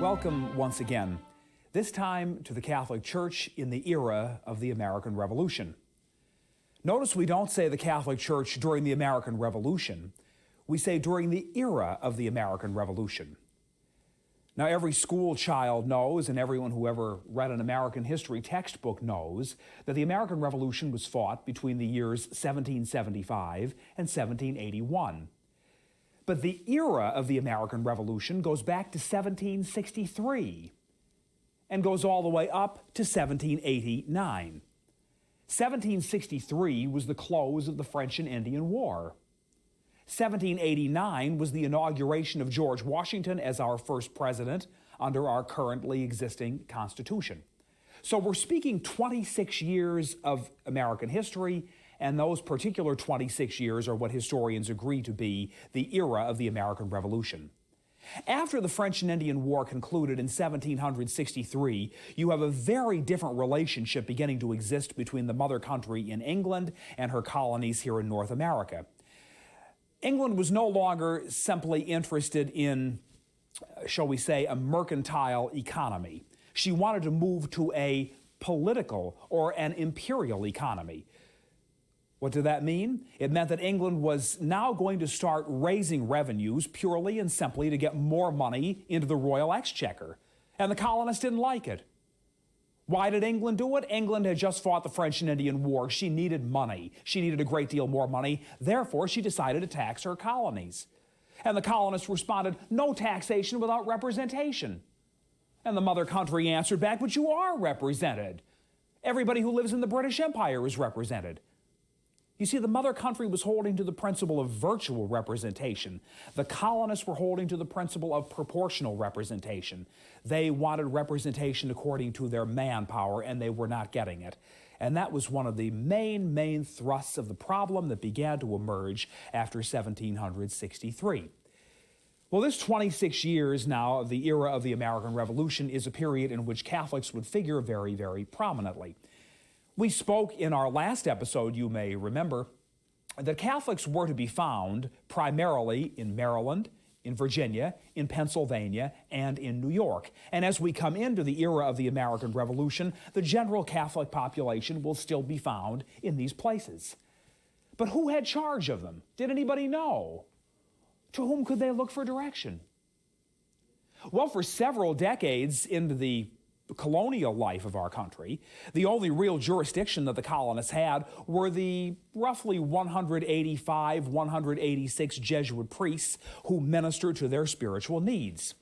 Welcome once again, this time to the Catholic Church in the era of the American Revolution. Notice we don't say the Catholic Church during the American Revolution. We say during the era of the American Revolution. Now, every school child knows, and everyone who ever read an American history textbook knows, that the American Revolution was fought between the years 1775 and 1781. But the era of the American Revolution goes back to 1763 and goes all the way up to 1789. 1763 was the close of the French and Indian War. 1789 was the inauguration of George Washington as our first president under our currently existing Constitution. So we're speaking 26 years of American history, and those particular 26 years are what historians agree to be the era of the American Revolution. After the French and Indian War concluded in 1763, you have a very different relationship beginning to exist between the mother country in England and her colonies here in North America. England was no longer simply interested in, shall we say, a mercantile economy. She wanted to move to a political or an imperial economy. What did that mean? It meant that England was now going to start raising revenues purely and simply to get more money into the royal exchequer. And the colonists didn't like it. Why did England do it? England had just fought the French and Indian War. She needed money. She needed a great deal more money. Therefore, she decided to tax her colonies. And the colonists responded, "No taxation without representation." And the mother country answered back, "But you are represented. Everybody who lives in the British Empire is represented." You see, the mother country was holding to the principle of virtual representation. The colonists were holding to the principle of proportional representation. They wanted representation according to their manpower, and they were not getting it. And that was one of the main thrusts of the problem that began to emerge after 1763. Well, this 26 years now of the era of the American Revolution is a period in which Catholics would figure very prominently. We spoke in our last episode, you may remember, that Catholics were to be found primarily in Maryland, in Virginia, in Pennsylvania, and in New York. And as we come into the era of the American Revolution, the general Catholic population will still be found in these places. But who had charge of them? Did anybody know? To whom could they look for direction? Well, for several decades into the colonial life of our country, the only real jurisdiction that the colonists had were the roughly 185, 186 Jesuit priests who ministered to their spiritual needs.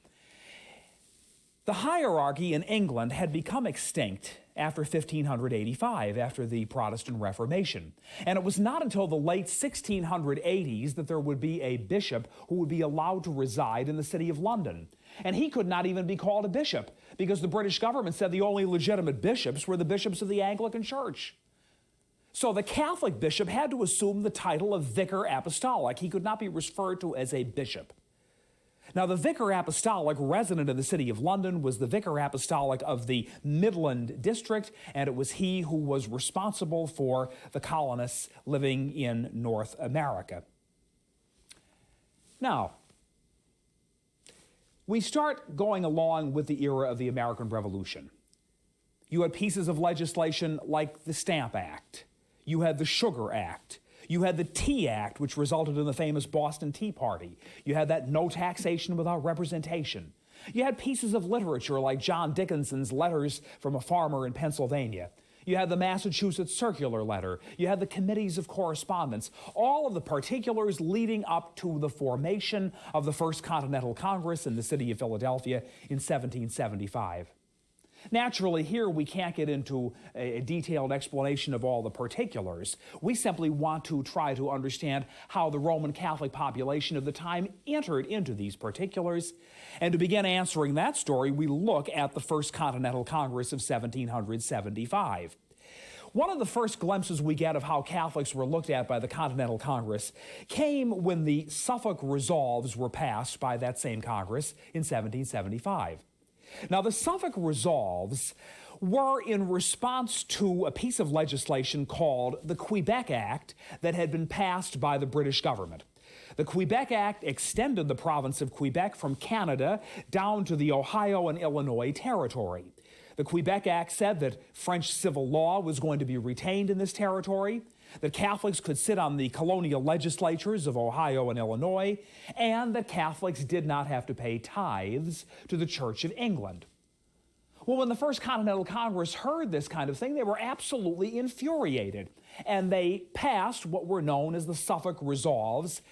The hierarchy in England had become extinct after 1585, after the Protestant Reformation. And it was not until the late 1680s that there would be a bishop who would be allowed to reside in the city of London. And he could not even be called a bishop because the British government said the only legitimate bishops were the bishops of the Anglican Church. So the Catholic bishop had to assume the title of vicar apostolic. He could not be referred to as a bishop. Now, the vicar apostolic resident in the city of London was the vicar apostolic of the Midland district, and it was he who was responsible for the colonists living in North America. Now, we start going along with the era of the American Revolution. You had pieces of legislation like the Stamp Act. You had the Sugar Act. You had the Tea Act, which resulted in the famous Boston Tea Party. You had that no taxation without representation. You had pieces of literature like John Dickinson's Letters from a Farmer in Pennsylvania. You had the Massachusetts Circular Letter. You had the Committees of Correspondence. All of the particulars leading up to the formation of the First Continental Congress in the city of Philadelphia in 1775. Naturally, here we can't get into a detailed explanation of all the particulars. We simply want to try to understand how the Roman Catholic population of the time entered into these particulars. And to begin answering that story, we look at the First Continental Congress of 1775. One of the first glimpses we get of how Catholics were looked at by the Continental Congress came when the Suffolk Resolves were passed by that same Congress in 1775. Now, the Suffolk Resolves were in response to a piece of legislation called the Quebec Act that had been passed by the British government. The Quebec Act extended the province of Quebec from Canada down to the Ohio and Illinois territory. The Quebec Act said that French civil law was going to be retained in this territory, that Catholics could sit on the colonial legislatures of Ohio and Illinois, and that Catholics did not have to pay tithes to the Church of England. Well, when the First Continental Congress heard this kind of thing, they were absolutely infuriated, and they passed what were known as the Suffolk Resolves,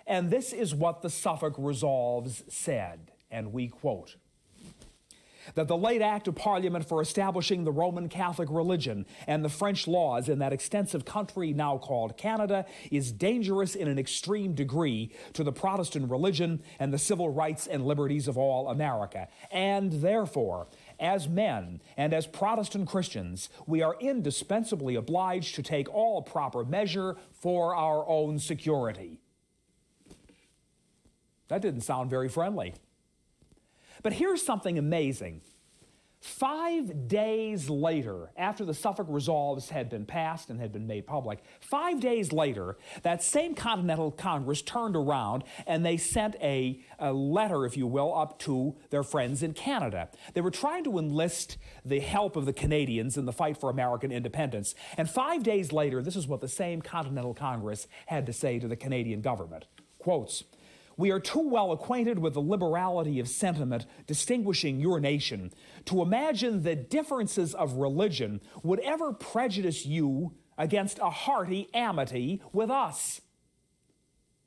and this is what the Suffolk Resolves said, and we quote, that the late Act of Parliament for establishing the Roman Catholic religion and the French laws in that extensive country now called Canada is dangerous in an extreme degree to the Protestant religion and the civil rights and liberties of all America. And therefore, as men and as Protestant Christians, we are indispensably obliged to take all proper measure for our own security. That didn't sound very friendly. But here's something amazing. 5 days later, after the Suffolk Resolves had been passed and had been made public, 5 days later, that same Continental Congress turned around and they sent a letter, if you will, up to their friends in Canada. They were trying to enlist the help of the Canadians in the fight for American independence. And 5 days later, this is what the same Continental Congress had to say to the Canadian government. Quotes, "We are too well acquainted with the liberality of sentiment distinguishing your nation to imagine that differences of religion would ever prejudice you against a hearty amity with us."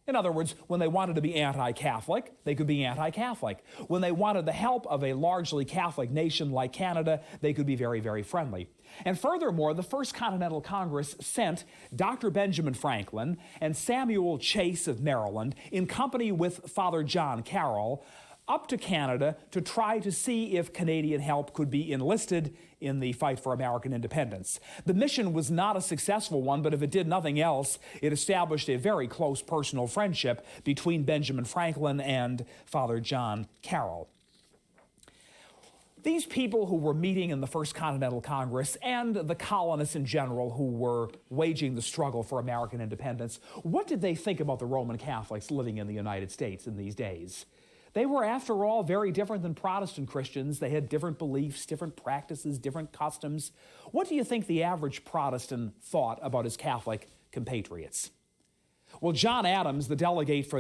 In other words, when they wanted to be anti-Catholic, they could be anti-Catholic. When they wanted the help of a largely Catholic nation like Canada, they could be very, very friendly. And furthermore, the First Continental Congress sent Dr. Benjamin Franklin and Samuel Chase of Maryland, in company with Father John Carroll, up to Canada to try to see if Canadian help could be enlisted in the fight for American independence. The mission was not a successful one, but if it did nothing else, it established a very close personal friendship between Benjamin Franklin and Father John Carroll. These people who were meeting in the First Continental Congress and the colonists in general who were waging the struggle for American independence, what did they think about the Roman Catholics living in the United States in these days? They were, after all, very different than Protestant Christians. They had different beliefs, different practices, different customs. What do you think the average Protestant thought about his Catholic compatriots? Well, John Adams, the delegate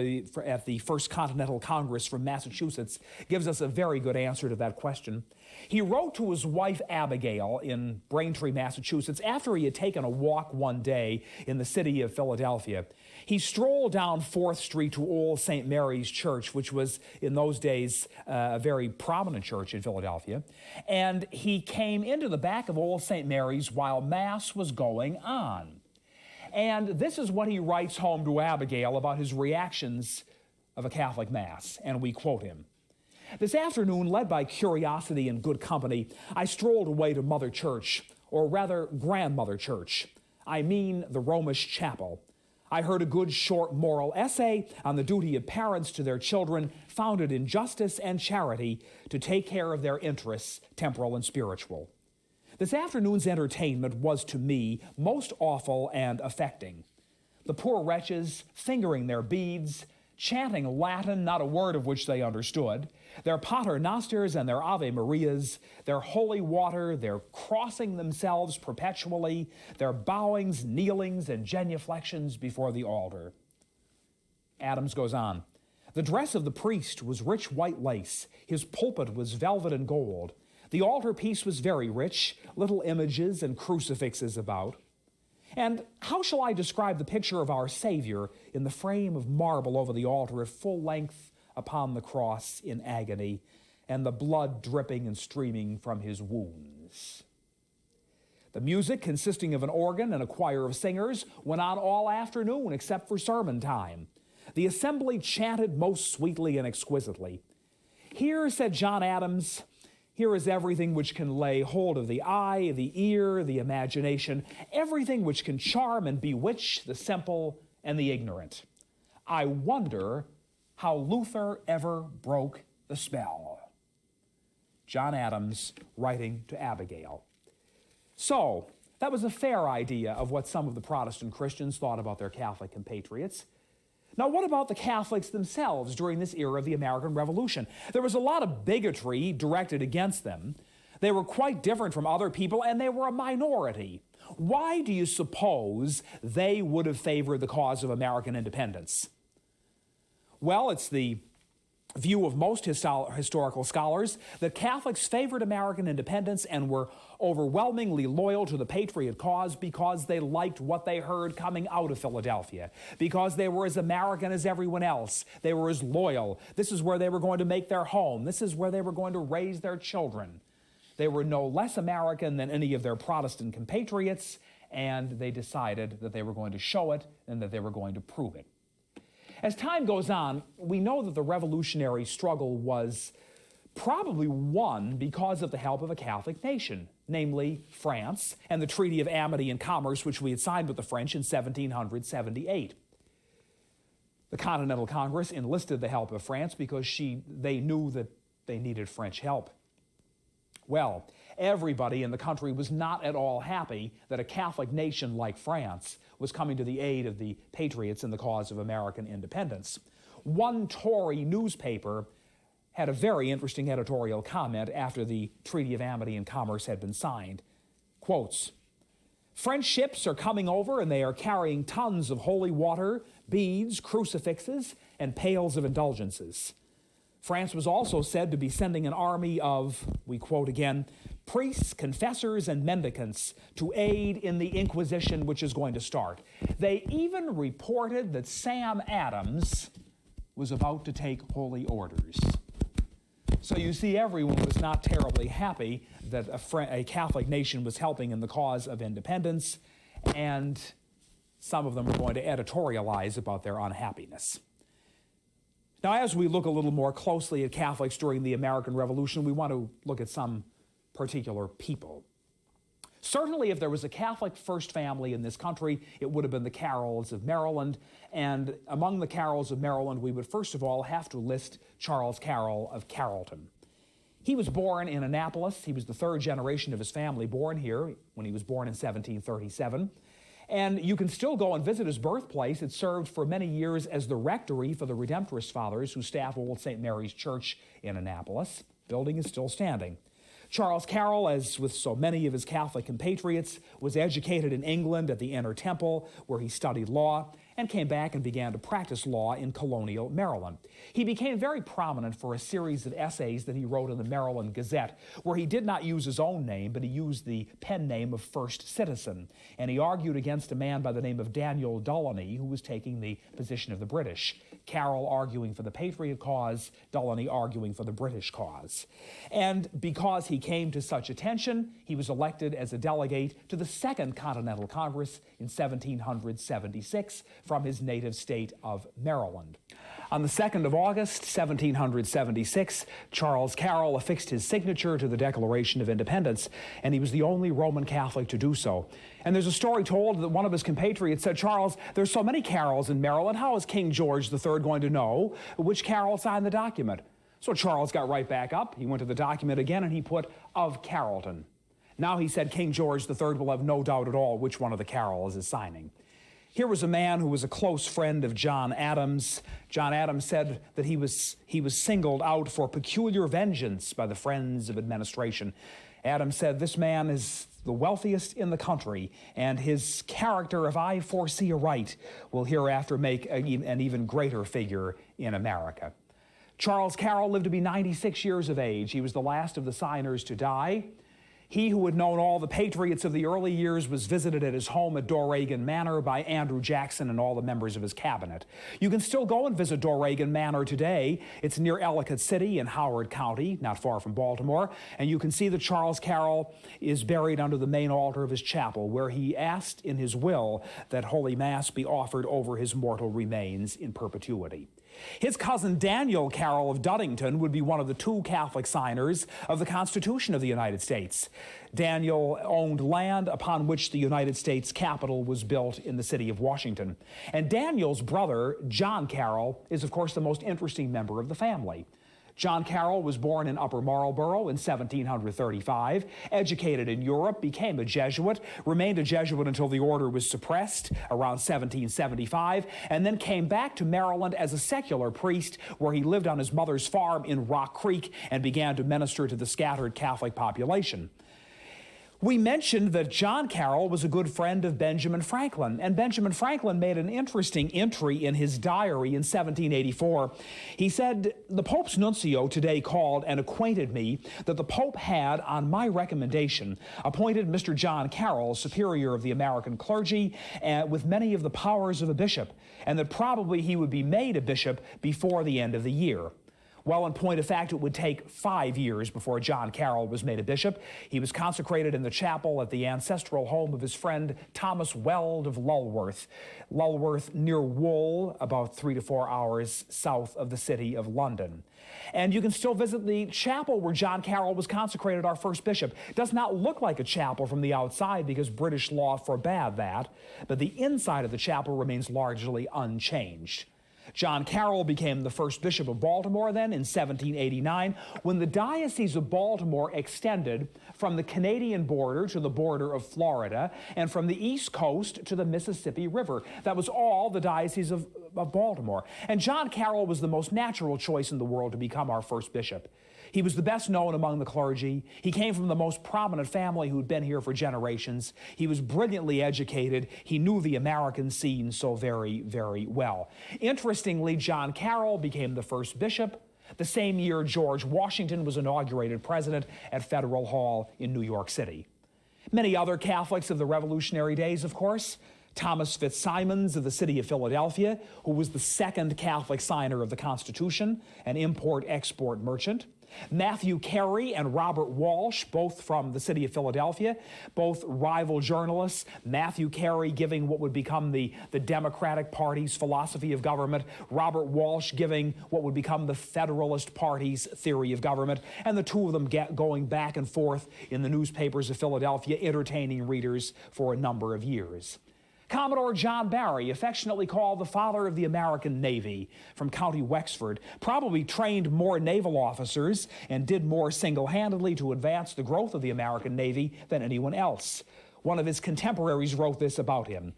at the First Continental Congress from Massachusetts, gives us a very good answer to that question. He wrote to his wife Abigail in Braintree, Massachusetts, after he had taken a walk one day in the city of Philadelphia. He strolled down 4th Street to Old St. Mary's Church, which was in those days a very prominent church in Philadelphia, and he came into the back of Old St. Mary's while Mass was going on. And this is what he writes home to Abigail about his reactions of a Catholic Mass, and we quote him. "This afternoon, led by curiosity and good company, I strolled away to Mother Church, or rather Grandmother Church. I mean the Romish Chapel. I heard a good short moral essay on the duty of parents to their children, founded in justice and charity to take care of their interests, temporal and spiritual. This afternoon's entertainment was to me most awful and affecting. The poor wretches fingering their beads, chanting Latin, not a word of which they understood, their Pater Nosters and their Ave Marias, their holy water, their crossing themselves perpetually, their bowings, kneelings, and genuflections before the altar." Adams goes on, "The dress of the priest was rich white lace. His pulpit was velvet and gold. The altarpiece was very rich, little images and crucifixes about. And how shall I describe the picture of our Savior in the frame of marble over the altar at full length upon the cross in agony, and the blood dripping and streaming from his wounds? The music, consisting of an organ and a choir of singers, went on all afternoon except for sermon time. The assembly chanted most sweetly and exquisitely. Here," said John Adams, "here is everything which can lay hold of the eye, the ear, the imagination, everything which can charm and bewitch the simple and the ignorant. I wonder how Luther ever broke the spell." John Adams writing to Abigail. So, that was a fair idea of what some of the Protestant Christians thought about their Catholic compatriots. Now, what about the Catholics themselves during this era of the American Revolution? There was a lot of bigotry directed against them. They were quite different from other people, and they were a minority. Why do you suppose they would have favored the cause of American independence? Well, it's the view of most historical scholars that Catholics favored American independence and were overwhelmingly loyal to the Patriot cause because they liked what they heard coming out of Philadelphia, because they were as American as everyone else. They were as loyal. This is where they were going to make their home. This is where they were going to raise their children. They were no less American than any of their Protestant compatriots, and they decided that they were going to show it and that they were going to prove it. As time goes on, we know that the revolutionary struggle was probably won because of the help of a Catholic nation, namely France, and the Treaty of Amity and Commerce, which we had signed with the French in 1778. The Continental Congress enlisted the help of France because they knew that they needed French help. Well, everybody in the country was not at all happy that a Catholic nation like France was coming to the aid of the Patriots in the cause of American independence. One Tory newspaper had a very interesting editorial comment after the Treaty of Amity and Commerce had been signed. Quotes, "French ships are coming over and they are carrying tons of holy water, beads, crucifixes, and pails of indulgences. France was also said to be sending an army of," we quote again, "priests, confessors, and mendicants to aid in the Inquisition which is going to start." They even reported that Sam Adams was about to take holy orders. So you see, everyone was not terribly happy that a Catholic nation was helping in the cause of independence, and some of them were going to editorialize about their unhappiness. Now, as we look a little more closely at Catholics during the American Revolution, we want to look at some particular people. Certainly, if there was a Catholic first family in this country, it would have been the Carrolls of Maryland. And among the Carrolls of Maryland, we would first of all have to list Charles Carroll of Carrollton. He was born in Annapolis. He was the third generation of his family born here when he was born in 1737. And you can still go and visit his birthplace. It served for many years as the rectory for the Redemptorist Fathers who staff Old St. Mary's Church in Annapolis. The building is still standing. Charles Carroll, as with so many of his Catholic compatriots, was educated in England at the Inner Temple, where he studied law, and came back and began to practice law in colonial Maryland. He became very prominent for a series of essays that he wrote in the Maryland Gazette, where he did not use his own name, but he used the pen name of First Citizen. And he argued against a man by the name of Daniel Dullany, who was taking the position of the British. Carroll arguing for the Patriot cause, Dullany arguing for the British cause. And because he came to such attention, he was elected as a delegate to the Second Continental Congress in 1776 from his native state of Maryland. On the 2nd of August, 1776, Charles Carroll affixed his signature to the Declaration of Independence, and he was the only Roman Catholic to do so. And there's a story told that one of his compatriots said, "Charles, there's so many Carrolls in Maryland, how is King George III going to know which Carroll signed the document?" So Charles got right back up. He went to the document again, and he put, "of Carrollton." Now, he said, King George III will have no doubt at all which one of the Carrolls is signing. Here was a man who was a close friend of John Adams. John Adams said that he was singled out for peculiar vengeance by the friends of administration. Adams said, "This man is the wealthiest in the country, and his character, if I foresee aright, will hereafter make an even greater figure in America." Charles Carroll lived to be 96 years of age. He was the last of the signers to die. He who had known all the patriots of the early years was visited at his home at Dorregan Manor by Andrew Jackson and all the members of his cabinet. You can still go and visit Dorregan Manor today. It's near Ellicott City in Howard County, not far from Baltimore, and you can see that Charles Carroll is buried under the main altar of his chapel, where he asked in his will that Holy Mass be offered over his mortal remains in perpetuity. His cousin Daniel Carroll of Duddington would be one of the two Catholic signers of the Constitution of the United States. Daniel owned land upon which the United States Capitol was built in the city of Washington. And Daniel's brother, John Carroll, is of course the most interesting member of the family. John Carroll was born in Upper Marlborough in 1735, educated in Europe, became a Jesuit, remained a Jesuit until the order was suppressed around 1775, and then came back to Maryland as a secular priest, where he lived on his mother's farm in Rock Creek and began to minister to the scattered Catholic population. We mentioned that John Carroll was a good friend of Benjamin Franklin, and Benjamin Franklin made an interesting entry in his diary in 1784. He said, "The Pope's nuncio today called and acquainted me that the Pope had, on my recommendation, appointed Mr. John Carroll superior of the American clergy with many of the powers of a bishop, and that probably he would be made a bishop before the end of the year." Well, in point of fact, it would take 5 years before John Carroll was made a bishop. He was consecrated in the chapel at the ancestral home of his friend Thomas Weld of Lulworth. Lulworth near Wool, about 3 to 4 hours south of the city of London. And you can still visit the chapel where John Carroll was consecrated our first bishop. It does not look like a chapel from the outside because British law forbade that, but the inside of the chapel remains largely unchanged. John Carroll became the first bishop of Baltimore then in 1789, when the Diocese of Baltimore extended from the Canadian border to the border of Florida and from the East Coast to the Mississippi River. That was all the Diocese of Baltimore. And John Carroll was the most natural choice in the world to become our first bishop. He was the best known among the clergy. He came from the most prominent family who'd been here for generations. He was brilliantly educated. He knew the American scene so very, very well. Interestingly, John Carroll became the first bishop the same year George Washington was inaugurated president at Federal Hall in New York City. Many other Catholics of the Revolutionary days, of course. Thomas Fitzsimons of the city of Philadelphia, who was the second Catholic signer of the Constitution, an import-export merchant. Matthew Carey and Robert Walsh, both from the city of Philadelphia, both rival journalists. Matthew Carey giving what would become the Democratic Party's philosophy of government, Robert Walsh giving what would become the Federalist Party's theory of government, and the two of them going back and forth in the newspapers of Philadelphia, entertaining readers for a number of years. Commodore John Barry, affectionately called the father of the American Navy, from County Wexford, probably trained more naval officers and did more single-handedly to advance the growth of the American Navy than anyone else. One of his contemporaries wrote this about him: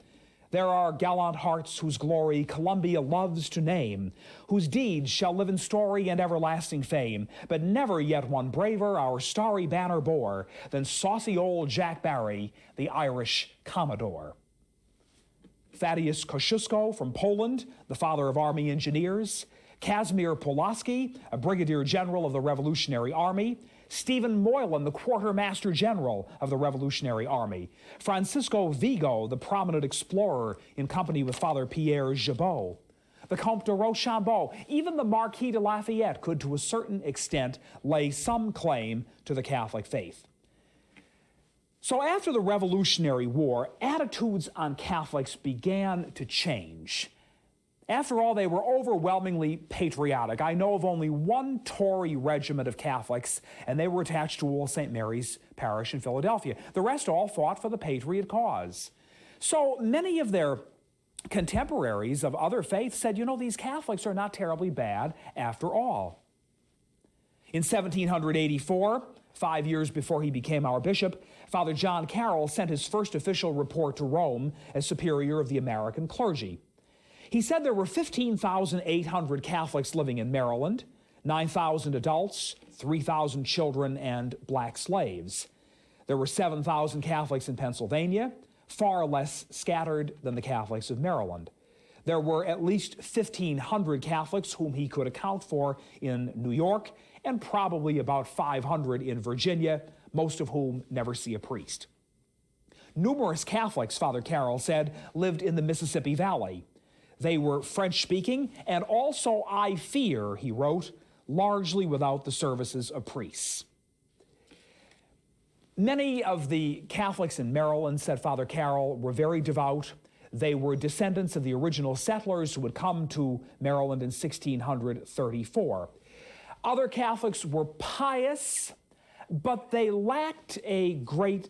"There are gallant hearts whose glory Columbia loves to name, whose deeds shall live in story and everlasting fame, but never yet one braver our starry banner bore than saucy old Jack Barry, the Irish Commodore." Thaddeus Kosciuszko from Poland, the father of Army engineers. Casimir Pulaski, a brigadier general of the Revolutionary Army. Stephen Moylan, the quartermaster general of the Revolutionary Army. Francisco Vigo, the prominent explorer in company with Father Pierre Gibault. The Comte de Rochambeau, even the Marquis de Lafayette could to a certain extent lay some claim to the Catholic faith. So after the Revolutionary War, attitudes on Catholics began to change. After all, they were overwhelmingly patriotic. I know of only one Tory regiment of Catholics, and they were attached to Old St. Mary's Parish in Philadelphia. The rest all fought for the patriot cause. So many of their contemporaries of other faiths said, you know, these Catholics are not terribly bad after all. In 1784, 5 years before he became our bishop, Father John Carroll sent his first official report to Rome as superior of the American clergy. He said there were 15,800 Catholics living in Maryland, 9,000 adults, 3,000 children, and black slaves. There were 7,000 Catholics in Pennsylvania, far less scattered than the Catholics of Maryland. There were at least 1,500 Catholics whom he could account for in New York, and probably about 500 in Virginia, most of whom never see a priest. Numerous Catholics, Father Carroll said, lived in the Mississippi Valley. They were French-speaking, and also, I fear, he wrote, largely without the services of priests. Many of the Catholics in Maryland, said Father Carroll, were very devout. They were descendants of the original settlers who had come to Maryland in 1634. Other Catholics were pious, but they lacked a great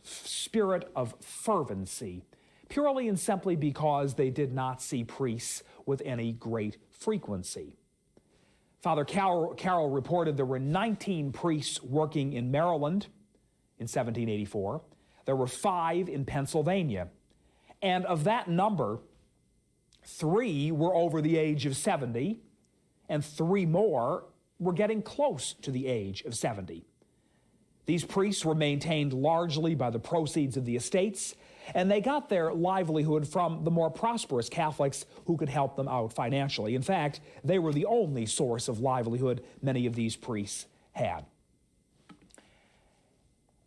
spirit of fervency, purely and simply because they did not see priests with any great frequency. Father Carroll reported there were 19 priests working in Maryland in 1784. There were 5 in Pennsylvania. And of that number, 3 were over the age of 70, and 3 more were getting close to the age of 70. These priests were maintained largely by the proceeds of the estates, and they got their livelihood from the more prosperous Catholics who could help them out financially. In fact, they were the only source of livelihood many of these priests had.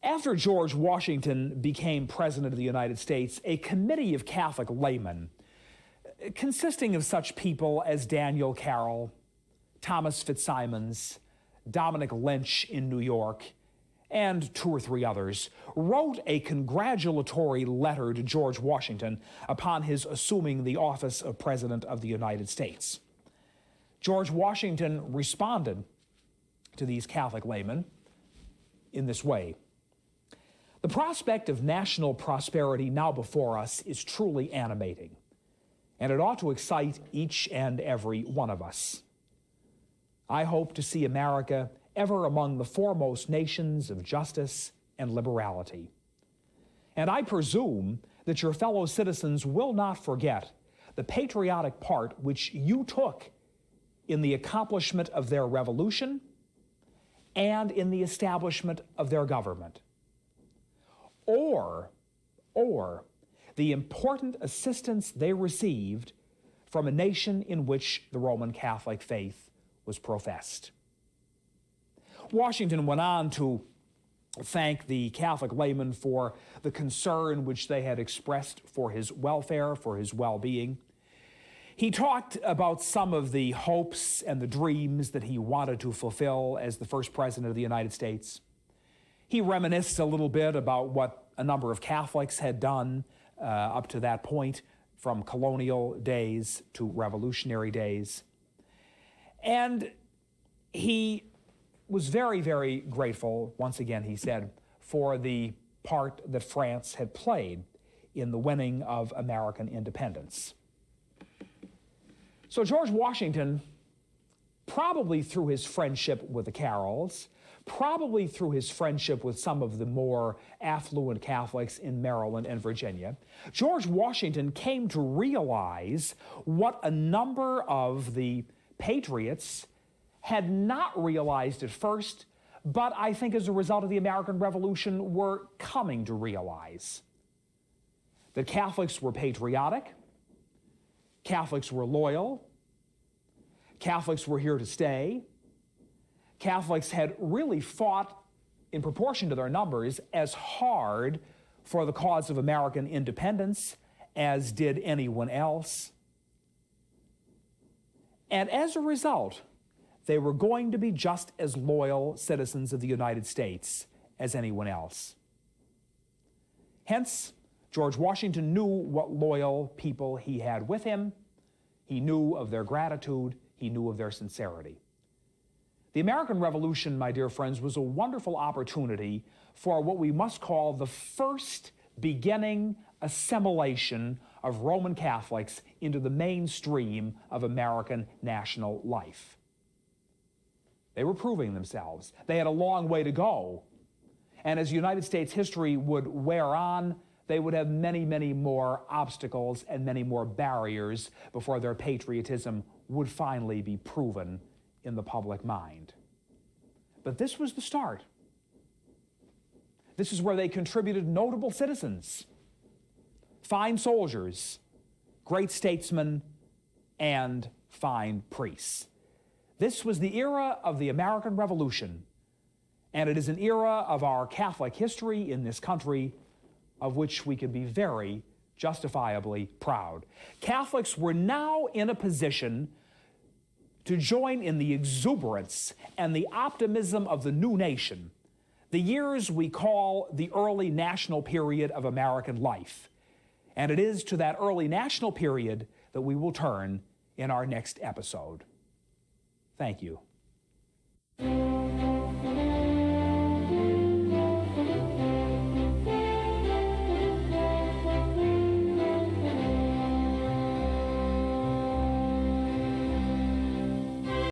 After George Washington became President of the United States, a committee of Catholic laymen, consisting of such people as Daniel Carroll, Thomas Fitzsimons, Dominic Lynch in New York, and 2 or 3 others, wrote a congratulatory letter to George Washington upon his assuming the office of President of the United States. George Washington responded to these Catholic laymen in this way: "The prospect of national prosperity now before us is truly animating, and it ought to excite each and every one of us. I hope to see America ever among the foremost nations of justice and liberality. And I presume that your fellow citizens will not forget the patriotic part which you took in the accomplishment of their revolution and in the establishment of their government, or the important assistance they received from a nation in which the Roman Catholic faith was professed." Washington went on to thank the Catholic laymen for the concern which they had expressed for his welfare, for his well-being. He talked about some of the hopes and the dreams that he wanted to fulfill as the first president of the United States. He reminisced a little bit about what a number of Catholics had done up to that point, from colonial days to revolutionary days. And he was very, very grateful, once again, he said, for the part that France had played in the winning of American independence. So George Washington, probably through his friendship with the Carrolls, probably through his friendship with some of the more affluent Catholics in Maryland and Virginia, George Washington came to realize what a number of the patriots had not realized at first, but I think as a result of the American Revolution were coming to realize: that Catholics were patriotic, Catholics were loyal, Catholics were here to stay, Catholics had really fought, in proportion to their numbers, as hard for the cause of American independence as did anyone else. And as a result, they were going to be just as loyal citizens of the United States as anyone else. Hence, George Washington knew what loyal people he had with him. He knew of their gratitude. He knew of their sincerity. The American Revolution, my dear friends, was a wonderful opportunity for what we must call the first beginning assimilation of Roman Catholics into the mainstream of American national life. They were proving themselves. They had a long way to go. And as United States history would wear on, they would have many, many more obstacles and many more barriers before their patriotism would finally be proven in the public mind. But this was the start. This is where they contributed notable citizens, fine soldiers, great statesmen, and fine priests. This was the era of the American Revolution, and it is an era of our Catholic history in this country of which we can be very justifiably proud. Catholics were now in a position to join in the exuberance and the optimism of the new nation, the years we call the early national period of American life. And it is to that early national period that we will turn in our next episode. Thank you.